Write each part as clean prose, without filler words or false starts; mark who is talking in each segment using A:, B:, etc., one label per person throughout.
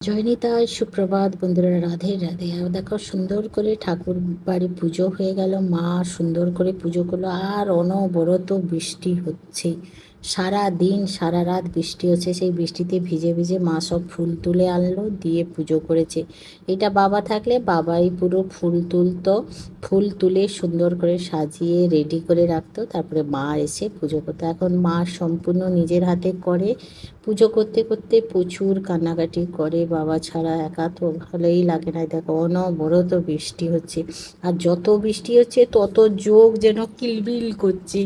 A: জয়নিতাই সুপ্রভাত বন্ধুরা, রাধে রাধে। আর দেখো সুন্দর করে ঠাকুর বাড়ি পুজো হয়ে গেল, মা সুন্দর করে পুজো করলো। আর অনবরত বৃষ্টি হচ্ছে, সারা দিন সারা রাত বৃষ্টি হচ্ছে। সেই বৃষ্টিতে ভিজে ভিজে মা সব ফুল তুলে আনলো, দিয়ে পুজো করেছে। এটা বাবা থাকলে বাবাই পুরো ফুল তুলতো, ফুল তুলে সুন্দর করে সাজিয়ে রেডি করে রাখতো, তারপরে মা এসে পুজো করতো। এখন মা সম্পূর্ণ নিজের হাতে করে। পুজো করতে করতে প্রচুর কান্নাকাটি করে, বাবা ছাড়া একা তো ভালোই লাগে না। দেখো অনবরত বৃষ্টি হচ্ছে, আর যত বৃষ্টি হচ্ছে তত চোখ যেন কিলবিল করছে,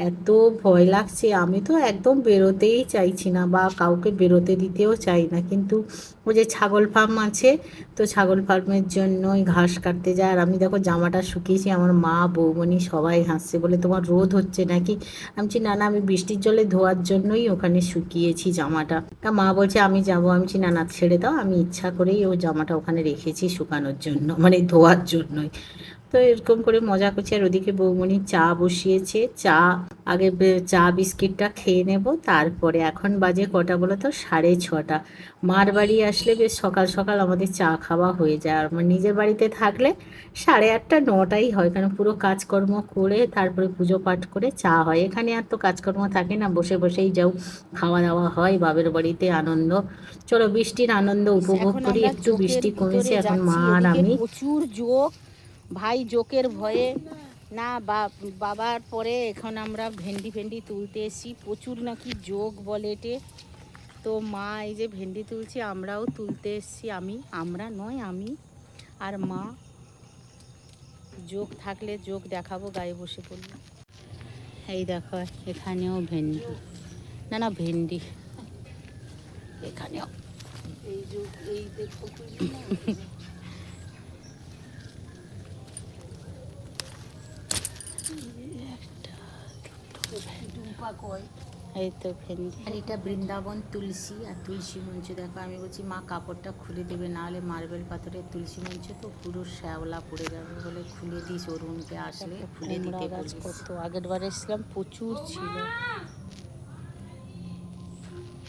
A: এত ভয় লাগছে। আমি তো একদম বেরোতেই চাইছি না, বা কাউকে বেরোতে দিতেও চাই না। কিন্তু ওই যে ছাগল ফার্ম আছে, তো ছাগল ফার্মের জন্যই ঘাস কাটতে যায়। আর আমি দেখো জামাটা শুকিয়েছি, আমার মা বৌমনি সবাই হাসছে, বলে তোমার রোদ হচ্ছে নাকি। আমি বলছি না না, আমি বৃষ্টির জলে ধোয়ার জন্যই ওখানে শুকিয়েছি জামাটা। তা মা বলছে আমি যাবো। আমি বলছি না না, ছেড়ে দাও, আমি ইচ্ছা করেই ও জামাটা ওখানে রেখেছি শুকানোর জন্য, মানে ধোয়ার জন্যই। তো এরকম করে মজা করছে। আর ওদিকে বৌমনি চা বসিয়েছে। চা আগে চা বিস্কিটটা খেয়ে নেব, তারপরে এখন বাজে কটা বলো তো, 6:30। মার বাড়ি আসলে বেশ সকাল সকাল আমাদের চা খাওয়া হয়ে যায়। আর আমার নিজের বাড়িতে থাকলে 8:30 9টাই হয়, কারণ পুরো কাজকর্ম করে তারপরে পুজো পাঠ করে চা হয়। এখানে আর তো কাজকর্ম থাকে না, বসে বসেই যাও, খাওয়া দাওয়া হয়, বাবের বাড়িতে আনন্দ। চলো বৃষ্টির আনন্দ উপভোগ
B: এখন
A: করি।
B: আমরা
A: একটু
B: জোকের
A: বৃষ্টি কমেছে,
B: ভিতরে
A: এখন মা
B: যাচ্ছি,
A: আর
B: এদিকে
A: আমি।
B: প্রচুর জোক। ভাই জোকের ভয়ে না বাবার পরে এখন আমরা ভেন্ডি ফেন্ডি তুলতে এসেছি, প্রচুর নাকি জোক বলে এটে। তো মা এই যে ভেন্ডি তুলছি, আমরাও তুলতে এসেছি। আমরা নয়, আমি আর মা। জোক থাকলে জোক দেখাবো, গায়ে বসে পড়লো। এই দেখো এখানেও ভেন্ডি, না না ভেন্ডি এখানেও। এই জোক, এই দেখো এই তো ভেন্ডি।
A: আর এটা বৃন্দাবন তুলসী, আর তুলসী মঞ্চ দেখো। আমি বলছি মা কাপড়টা খুলে দেবে, নাহলে মার্বেল পাথরের তুলসী মঞ্চ তো পুরো শ্যাওলা পড়ে যাবে, বলে খুলে দিস, অরুণকে আসলে খুলে দিতে
B: গাছ
A: বলিস।
B: কত আগের বার এসেছিলাম, প্রচুর ছিল।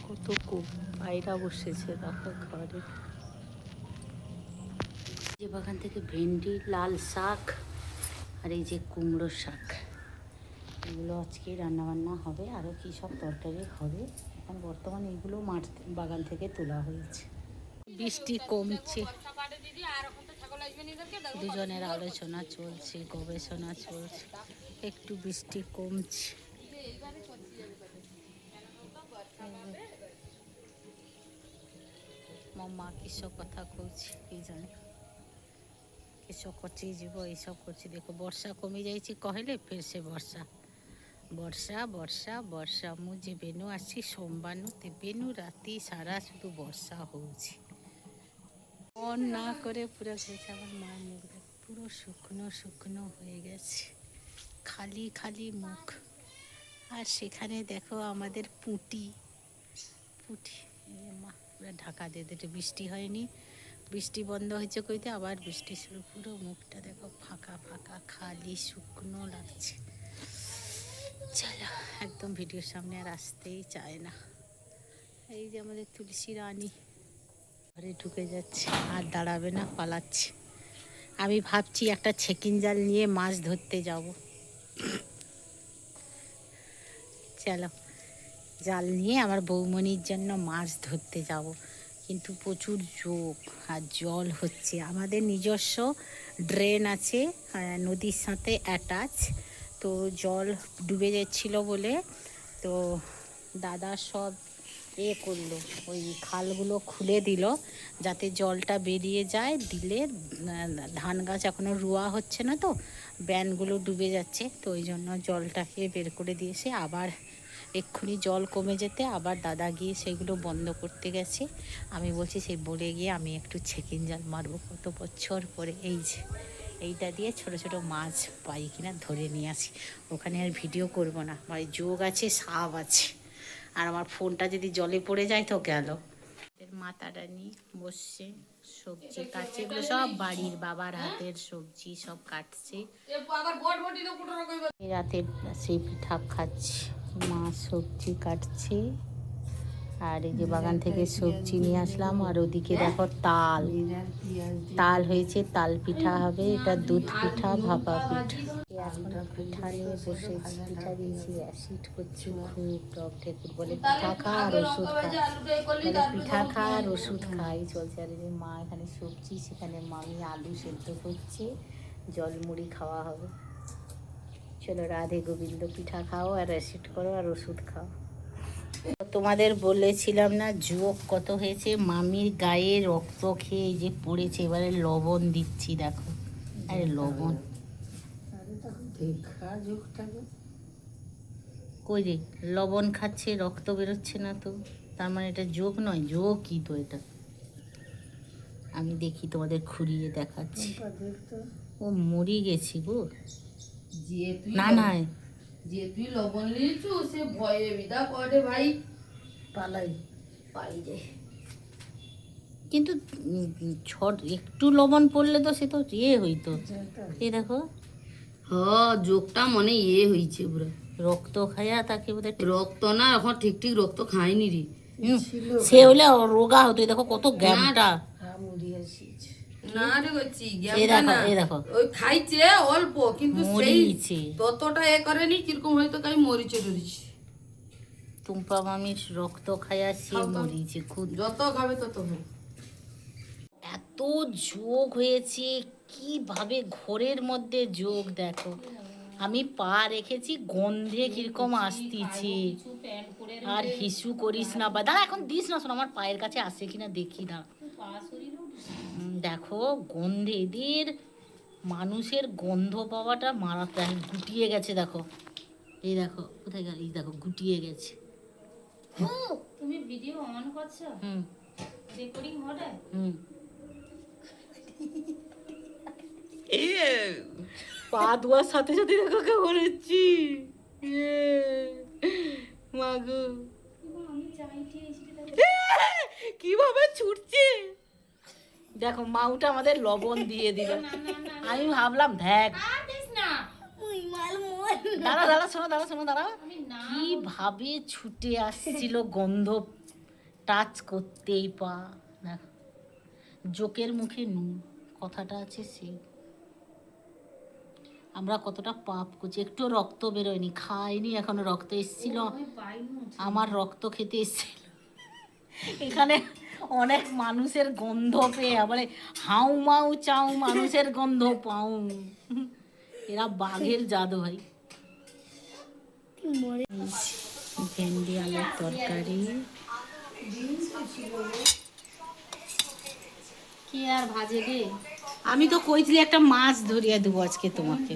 B: কত পায়রা বসেছে দেখো ঘরে।
A: যে বাগান থেকে ভেন্ডি, লাল শাক, আর এই যে কুমড়ো শাক, এগুলো আজকে রান্নাবান্না হবে। আরও কী সব তরকারি হবে। এখন বর্তমানে এগুলো মাঠ বাগান থেকে তোলা হয়েছে।
B: বৃষ্টি কমছে, দুজনের আলোচনা চলছে, গবেষণা চলছে। একটু বৃষ্টি কমছে। ମୋ ମା କିସ କଥା କହୁଛି କେଜାଣି, କିସ କରୁଛି ଯିବ, ଏଇସব କରୁଛି। ଦେଖ ବର୍ଷା କମି ଯାଇଛି କହିଲେ ଫେର ସେ ବର୍ଷା ବର୍ଷା ବର୍ଷା ବର୍ଷା। ମୁଁ ଯେବେନୁ ଆସି ସୋମବାରନୁ ତେବେନୁ ରାତି ସାରା শুধু ବର୍ଷା হচ্ছে। অন না করে পুরো গেছে আমার মার মুখটা, পুরো শুকনো শুকনো হয়ে গেছে, খালি খালি মুখ। আর সেখানে দেখো আমাদের পুঁটি পুঁটি, মা পুরো ঢাকা দিয়ে দিতে। বৃষ্টি হয়নি, বৃষ্টি বন্ধ হয়েছে কইতে আবার বৃষ্টি শুরু। পুরো মুখটা দেখো ফাঁকা ফাঁকা, খালি শুকনো লাগছে। চলো, একদম ভিডিওর সামনে আর আসতেই চায় না। এই যে আমাদের তুলসী রানী ঘরে ঢুকে যাচ্ছে, আর দাঁড়াবে না, পালাচ্ছে। আমি ভাবছি একটা ছেকিন জাল নিয়ে মাছ ধরতে যাব। চলো, জাল নিয়ে আমার বৌমনির জন্য মাছ ধরতে যাব। কিন্তু প্রচুর জোক আর জল হচ্ছে। আমাদের নিজস্ব ড্রেন আছে, নদীর সাথে অ্যাটাচ। তো জল ডুবে যাচ্ছিল বলে তো দাদা সব করলো, ওই খালগুলো খুলে দিল যাতে জলটা বেরিয়ে যায়। দিলে ধান গাছ এখনও রোয়া হচ্ছে না, তো ব্যানগুলো ডুবে যাচ্ছে, তো ওই জন্য জলটাকে বের করে দিয়েছে। আবার এক্ষুনি জল কমে যেতে আবার দাদা গিয়ে সেগুলো বন্ধ করতে গেছে। আমি বলছি সেই বলে গিয়ে আমি একটু ছেকিন জাল মারবো, কত বছর পরে। এই যে এইটা দিয়ে ছোট ছোট মাছ পাই কিনা ধরে নিয়ে আসি। ওখানে আর ভিডিও করব না, মানে যোগ আছে, সাপ আছে, আর আমার ফোনটা যদি জলে পড়ে যায় তো গেল। মাতা রানী বসছে, সবজি কাটছে, এগুলো সব বাড়ির বাবার হাতের সবজি সব কাটছে। রাতে সেই পিঠা খাচ্ছি, মা সবজি কাটছে আর এই যে বাগান থেকে সবজি নিয়ে আসলাম, আর ওদিকে দেখো তাল তাল হয়েছে, তাল পিঠা হবে, এটা দুধ পিঠা, ভাপা পিঠা। এখন পিঠা নিয়ে বসেছি, পিঠা দিয়েছি, অ্যাসিড করছি খুব। টক ঠেকুর বলে পিঠা খা আর ওষুধ খা, বলে পিঠা খা আর ওষুধ খাই চলছে। আর এই যে মা এখানে সবজি, সেখানে মামি আলু সেদ্ধ করছে, জলমুড়ি খাওয়া হবে। চলো রাধে গোবিন্দ, পিঠা খাও আর অ্যাসিড করো আর ওষুধ খাও। তোমাদের বলেছিলাম না যোগ কত হয়েছে, মামির গায়ে রক্ত খেয়ে এই যে পড়েছে, এবারে লবণ দিচ্ছি দেখো। আরে লবণ কই রে, লবণ খাচ্ছে রক্ত বেরোচ্ছে না তো, তার মানে এটা যোগ নয়, যোগ কি তো এটা। আমি দেখি তোমাদের খুঁড়িয়ে দেখাচ্ছি। ও মরি গেছি গো, না না
C: যে তুই লবণ নিয়েছু সে ভয়ে বিদা করে ভাই পালাই পাই রে।
B: কিন্তু ছট একটু লবণ পড়লে তো সে তো হইতো। এই দেখো
C: যোগটা মনে হইছে পুরো
B: রক্ত খায়া তাকে বোধহয়
C: রক্ত না, এখন ঠিক ঠিক রক্ত খায়নি রে।
B: সে হলে রোগা হতো। এই দেখো কত গ্যামটা,
C: না রে গছি
B: এই দেখো এই দেখো
C: ওই খাইছে অল্প, কিন্তু সেই
B: মরিছে।
C: ততটা করেনি, কিরকম হয়তো কাই মরিচে ধরেছি।
B: টুম্পা মামির রক্ত খায়া সে মরিছে খুব।
C: যত খাবে তত হবে।
B: এত যোগ হয়েছে, কিভাবে ঘোরের মধ্যে যোগ দেখো। আমি পা রেখেছি, গন্ধে কিরকম আসতিছে। আর হিসু করিস না বা দাঁড়া, এখন দিস না, শোন আমার পায়ের কাছে আসে কিনা দেখি না। দেখো গন্ধে, এদের মানুষের গন্ধ পাওয়াটা মারাত্মক। গুটিয়ে গেছে দেখো, এই দেখো কোথায় গেল, এই দেখো গুটিয়ে গেছে।
D: তুমি ভিডিও অন করছো?
B: হুম
D: রেকর্ডিং হবে?
B: হুম পা ধোয়ার সাথে সাথে দেখো কেমন হচ্ছি। মাগো
D: আমি চাইছি সেটা
B: কিভাবে ছুটছে দেখো। মাউটা আমাদের লবণ দিয়ে দিল। আমি ভাবলাম দেখ,
D: আর দিস না।
B: দাঁড়া দাঁড়া শোনো, দাঁড়া শোনো, দাঁড়া। কিভাবে ছুটে আসছিল গন্ধ টাচ করতেই পা। দেখো জোকের মুখে নুন কথাটা আছে, সে আমরা কতটা পাপ করছি। একটু রক্ত বেরোয়নি, খাইনি এখনো, রক্ত এসেছিল, আমার রক্ত খেতে এসেছিল। এখানে অনেক মানুষের গন্ধ পেয়ে বলে হাউ মাউ চাউ, মানুষের গন্ধ পাউ। এরা বাঘের জাদু ভাই। ভেন্ডি আলুর তরকারি,
D: কি আর ভাজে রে?
B: আমি তো কইছিলি একটা মাছ ধরিয়ে দেবো আজকে তোমাকে।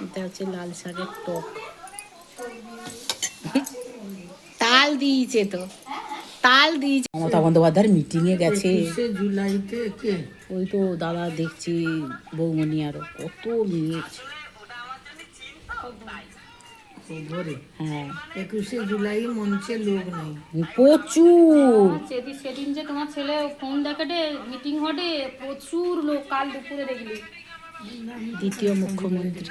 B: এটা হচ্ছে লাল শাকের টক, তাল দিয়েছে তো, তাল দিয়েছে। মমতা বন্দ্যোপাধ্যায়ের মিটিং এ গেছে
C: জুলাইতে কে
B: ওই তো দাদা দেখছি, বৌমনি আরো কত নিয়েছে। হ্যাঁ
C: 21 জুলাই মঞ্চে লোক নাই,
B: প্রচুর।
D: সেদিন যে তোমার ছেলে ফোন দেখাটে মিটিং হটে, প্রচুর লোক কাল দুপুরে দেখলি।
B: দ্বিতীয় মুখ্যমন্ত্রী।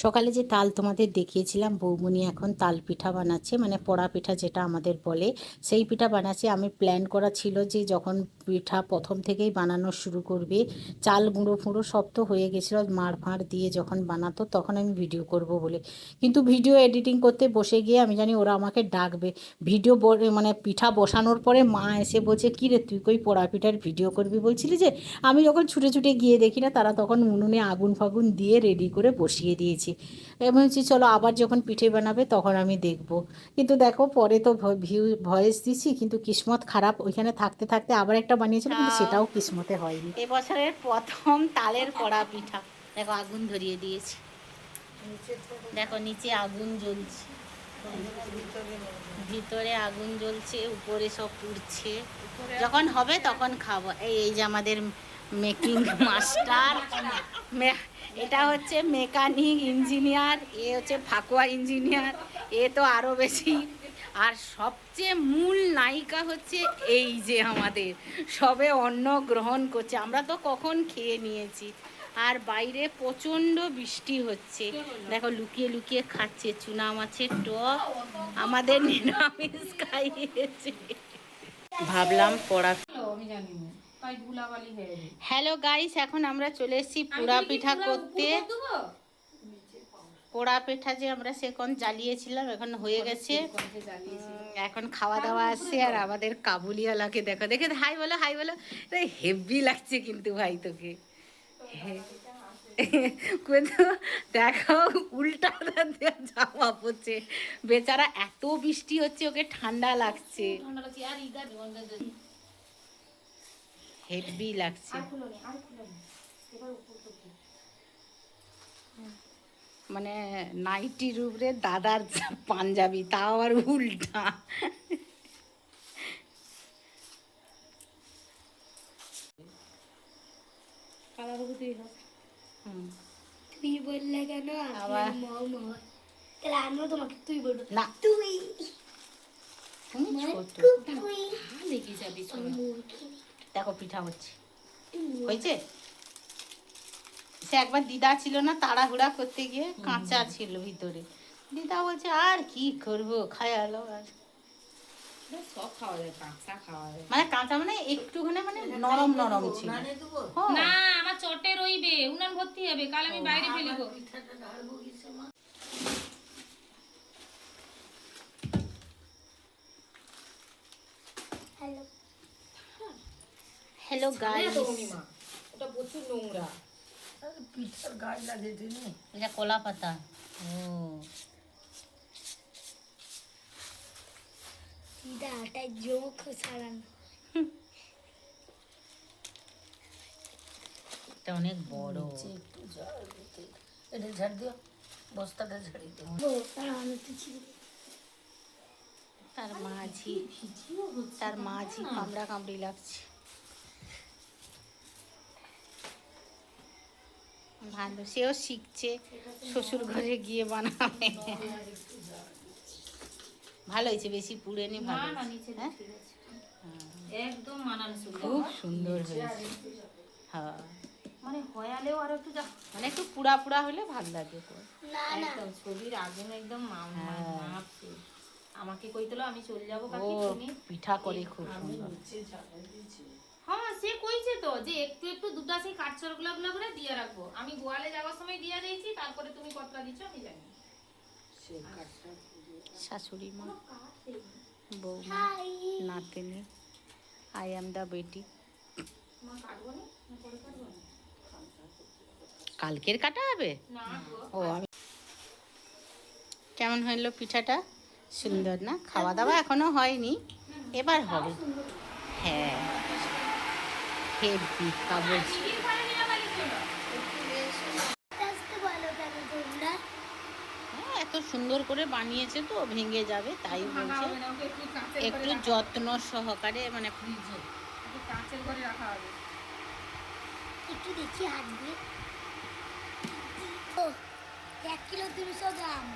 B: সকালে যে তাল তোমাদের দেখিয়েছিলাম, বৌমনি এখন তাল পিঠা বানাচ্ছে, মানে পোড়া পিঠা যেটা আমাদের বলে, সেই পিঠা বানাচ্ছে। আমি প্ল্যান করা ছিল যে যখন পিঠা প্রথম থেকেই বানানো শুরু করবে, চাল গুঁড়ো ফুঁড়ো সব তো হয়ে গেছিলো, মাড় ফাঁড় দিয়ে যখন বানাতো তখন আমি ভিডিও করব বলে। কিন্তু ভিডিও এডিটিং করতে বসে গিয়ে আমি জানি ওরা আমাকে ডাকবে। ভিডিও মানে পিঠা বসানোর পরে মা এসে বলছে কী রে তুই কই পোড়া পিঠার ভিডিও করবি বলছিলি যে। আমি যখন ছুটে ছুটে গিয়ে দেখি না, তারা তখন উনুনে আগুন ফাগুন দিয়ে রেডি করে বসিয়ে দিয়েছি। আমি বলছি চলো আবার যখন পিঠে বানাবে তখন আমি দেখব। কিন্তু দেখো পরে তো ভয়েস দিছি, কিন্তু কিসমত খারাপ, ওইখানে থাকতে থাকতে আবার একটা বানিয়েছিল, কিন্তু সেটাও কিসমতে হয়নি। এবছরের প্রথম তালের পোড়া পিঠা দেখো, আগুন ধরিয়ে দিয়েছি, দেখো নিচে আগুন জ্বলছে, ভিতরে আগুন জ্বলছে, উপরে সব পুড়ছে। যখন হবে তখন খাবো। এই যে আমাদের মেকিং মাস্টার, এটা হচ্ছে মেকানিক ইঞ্জিনিয়ার, এ হচ্ছে ফাকুয়া ইঞ্জিনিয়ার, এ তো আরও বেশি। আর সবচেয়ে মূল নায়িকা হচ্ছে এই যে আমাদের, সবে অন্ন গ্রহণ করছে, আমরা তো কখন খেয়ে নিয়েছি। আর বাইরে প্রচণ্ড বৃষ্টি হচ্ছে। দেখো লুকিয়ে লুকিয়ে খাচ্ছে চুনা মাছের টক, আমাদের নিরামিষ খাইয়েছে। ভাবলাম পড়া।
D: আমি জানি না তাই ধুলাবালি হয়ে গেছে।
B: হ্যালো গাইস, এখন আমরা চলে এসেছি পোড়া পিঠা করতে। পোড়া পিঠা যে আমরা সেখন জ্বালিয়েছিলাম এখন হয়ে গেছে। এখন খাওয়া দাওয়া আসছে। আর আমাদের কাবুলিওয়ালাকে দেখো, দেখে হাই বলো, হাই বলো। হেভি লাগছে কিন্তু ভাই তোকে। কিন্তু দেখো উল্টা জামা পড়ছে বেচারা, এত বৃষ্টি হচ্ছে ওকে ঠান্ডা লাগছে, হেভি লাগছে। মানে নাইটির উপরে দাদার পাঞ্জাবি, তাও আবার উল্টা।
E: তুই বললে কেন
B: আবার
E: তাহলে আমিও তোমাকে তুই বলবো
B: না,
E: তুই
B: তুমি
E: মানে
B: ছোট।
E: তুই
D: দেখি যাবি
B: দেখো পিঠা হচ্ছে, হয়েছে। সে একবার দিদা ছিল না, তাড়াহুড়া করতে গিয়ে কাঁচা ছিল ভিতরে। দিদা বলছে আর কি করবো, খায়ালো। আর
D: সব খাওয়া যায়, কাঁচা খাওয়া যায়।
B: মানে কাঁচা মানে একটুখানি মানে নরম নরম ছিল। হ্যাঁ।
D: না আমার চটে রইবে, উনান ভর্তি হবে, কাল আমি বাইরে ফেলিব।
E: হ্যালো
B: হ্যালো গাইস,
D: ওটা প্রচুর নোংরা।
B: এটা কলা পাতা। ও
E: দিদা আটায় জোক সারানো
B: এটা অনেক বড়।
C: এটা ঝাড় দিও, বস্তাটা ঝাড়ি দিও।
E: আমি তো ছিল
B: তার মাঝি কামড়া কামড়ি লাগছে। ভালো, সেও শিখছে, শ্বশুর ঘরে গিয়ে বানাবে। ভালো হয়েছে, বেশি পুড়েনি, ভালো
D: না,
B: হয়েছে।
D: নিচে
B: হ্যাঁ?
D: ঠিক আছে। একদম মানানসই।
B: খুব সুন্দর হয়েছে। হ্যাঁ,
D: মানে হয়ালেও আরো একটু
B: মানে একটু পুড়া পুড়া হলে ভালো লাগে।
E: না না
D: একদম ছবির আগুন একদম
B: হ্যাঁ।
D: মাপছে। আমাকে কইতলো আমি চলে যাবো
B: ও
D: কাকি, তুমি
B: পিঠা করে খুব সুন্দর।
D: হ্যাঁ সে কইছে তো যে একটু একটু দুটা সেই কাঠচর গুলা করে দিয়ে রাখবো। আমি গোয়ালে যাওয়ার সময় দিয়ে দিয়েছি, তারপরে তুমি কতটা দিচ্ছ আমি জানি।
B: শাশুড়ি মা, বৌমা, নাতনি, আই এম দা বেটি।
D: মা কাটবো না, পরে কাটবো না।
B: কালকের কাটা হবে?
D: না গো।
B: ও আমি কেমন হইলো পিঠাটা? সুন্দর না? খাওয়া দাওয়া এখনো হয়নি, এবার হবে। হ্যাঁ, হেভি কাগজ।
D: টিফিন করে নিয়ে বাড়ি চলো।
E: আসতে বলো কেন তোমরা
B: হ্যাঁ, এত সুন্দর করে বানিয়েছে তো ভেঙে যাবে, তাই
D: ভাঙা
B: বলছে
D: হবে না, ওকে একটু কাঁচের
B: একটু
D: করে রাখা
B: যত্ন সহকারে, মানে ফ্রিজে।
D: হবে। একটু কাঁচের করে রাখা হবে।
E: একটু দেখি হাত দিয়ে ও 1 কিলো 200 গ্রাম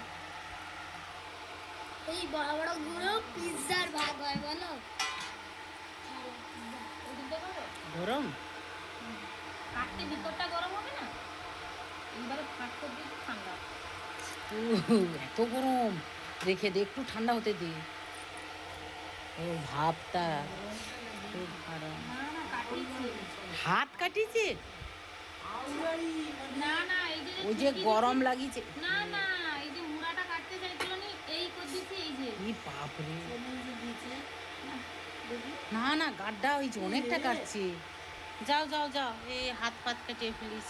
E: এই বড় বড় গুঁড়ো পিৎজার ভাগ হয় বলো
D: ওদিকটা করো।
B: গরম।
D: কাটতে ভিতরটা গরম হবে না, এইবারে ফাট করবি একটু ঠান্ডা।
B: এত গরম, রেখে দে, একটু ঠান্ডা হতে দে। ও ভাবটা খুব গরম।
D: না না কাটিয়েছি।
B: হাত কাটিছে,
D: না না এই যে
B: ওই যে গরম লাগিয়েছে।
D: না না এই যে মুড়াটা কাটতে চাইছিল নি, এই করে দিছি এই যে।
B: কি বাপরে, না না গাড্ডা হয়েছে, অনেকটা কাটছে। যাও যাও যাও, এই হাত পাত কাটিয়ে ফেলিস।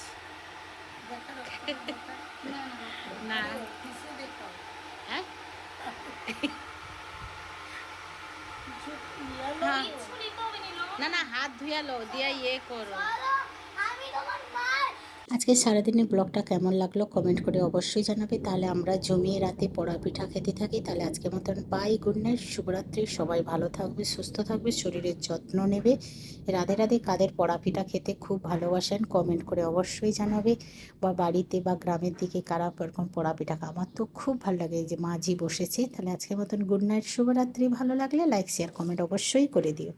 B: না হ্যাঁ, হ্যাঁ।
D: কিচ্ছু নিতে হবে না, লবণ
B: না না, হাত ধুয়ালো দিয়ে ইয়ে করো।
E: আমি তোমার মা
A: আজকে সারাদিনের ব্লগটা কেমন লাগলো কমেন্ট করে অবশ্যই জানাবে। তাহলে আমরা জমিয়ে রাতে পোড়া পিঠা খেতে থাকি। তাহলে আজকের মতন বাই, গুড নাইট, শুভরাত্রি। সবাই ভালো থাকবে, সুস্থ থাকবে, শরীরের যত্ন নেবে। রাধে রাধে। কাদের পোড়া পিঠা খেতে খুব ভালোবাসেন কমেন্ট করে অবশ্যই জানাবে। বা বাড়িতে বা গ্রামের দিকে কারা এরকম পোড়া পিঠা খায়। আমার তো খুব ভালো লাগে, এই যে মাঝি বসেছে। তাহলে আজকের মতন গুড নাইট, শুভরাত্রি। ভালো লাগলে লাইক শেয়ার কমেন্ট অবশ্যই করে দিও।